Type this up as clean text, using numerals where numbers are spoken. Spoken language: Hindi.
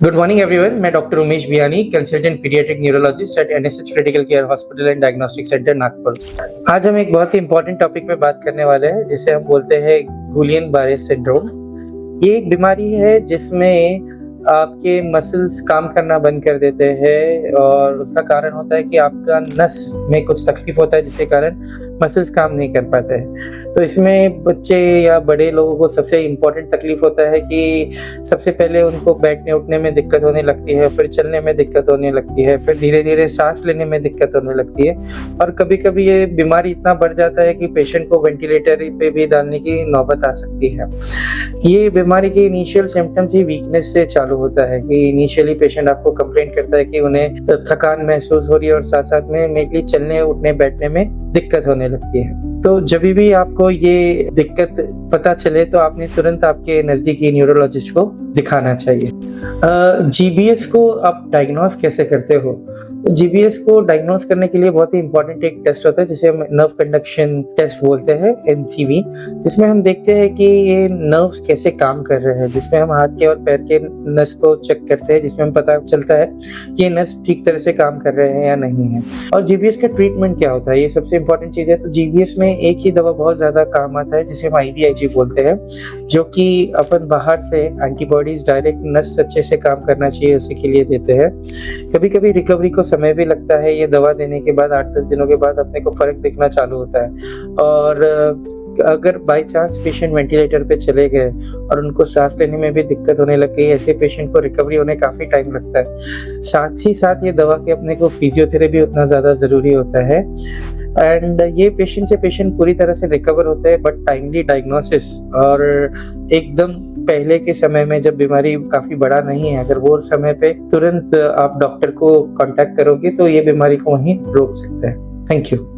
Good morning everyone. मैं doctor Umesh Biyani, consultant paediatric neurologist at NSH critical care hospital and diagnostic centre Nagpur. आज हम एक बहुत ही इंपॉर्टेंट टॉपिक पे बात करने वाले हैं जिसे हम बोलते हैं गुलियन बारे सिंड्रोम। ये एक बीमारी है जिसमें आपके मसल्स काम करना बंद कर देते हैं और उसका कारण होता है कि आपका नस में कुछ तकलीफ होता है जिसके कारण मसल्स काम नहीं कर पाते हैं। तो इसमें बच्चे या बड़े लोगों को सबसे इम्पोर्टेंट तकलीफ होता है कि सबसे पहले उनको बैठने उठने में दिक्कत होने लगती है, फिर चलने में दिक्कत होने लगती है, फिर धीरे धीरे सांस लेने में दिक्कत होने लगती है और कभी कभी ये बीमारी इतना बढ़ जाता है कि पेशेंट को वेंटिलेटर पे भी डालने की नौबत आ सकती है। ये बीमारी के इनिशियल सिम्टम्स ही वीकनेस से चालू होता है कि इनिशियली पेशेंट आपको कंप्लेंट करता है कि उन्हें थकान महसूस हो रही है और साथ साथ में मेनली चलने उठने बैठने में दिक्कत होने लगती है। तो जब भी आपको ये दिक्कत पता चले तो आपने तुरंत आपके नज़दीकी न्यूरोलॉजिस्ट को दिखाना चाहिए। जीबीएस को आप डायग्नोस कैसे करते हो? तो जीबीएस को डायग्नोस करने के लिए बहुत ही इंपॉर्टेंट एक टेस्ट होता है जिसे हम नर्व कंडक्शन टेस्ट बोलते हैं, एनसीवी, जिसमें हम देखते हैं कि ये नर्व्स कैसे काम कर रहे हैं, जिसमें हम हाथ के और पैर के नस को चेक करते हैं, जिसमें हम पता चलता है कि ये नस ठीक तरह से काम कर रहे हैं या नहीं है। और जीबीएस का ट्रीटमेंट क्या होता है, ये सबसे इंपॉर्टेंट चीज़ है। तो जीबीएस में एक ही दवा बहुत ज़्यादा काम आता है जिसे हम IVIG बोलते हैं, जो कि अपन बाहर से एंटीबॉडीज डायरेक्ट नस अच्छे से काम करना चाहिए उसी के लिए देते हैं। कभी कभी रिकवरी को समय भी लगता है। ये दवा देने के बाद 8-10 दिनों के बाद अपने को फर्क दिखना चालू होता है। और अगर बाई चांस पेशेंट वेंटिलेटर पे चले गए और उनको सांस लेने में भी दिक्कत होने लग गई, ऐसे पेशेंट को रिकवरी होने काफ़ी टाइम लगता है। साथ ही साथ ये दवा के अपने को फिजियोथेरेपी उतना ज़्यादा ज़रूरी होता है एंड ये पेशेंट से पेशेंट पूरी तरह से रिकवर होते हैं, बट टाइमली डायग्नोसिस और एकदम पहले के समय में जब बीमारी काफ़ी बड़ा नहीं है, अगर वो समय पे तुरंत आप डॉक्टर को कांटेक्ट करोगे तो ये बीमारी को वहीं रोक सकते हैं। Thank you.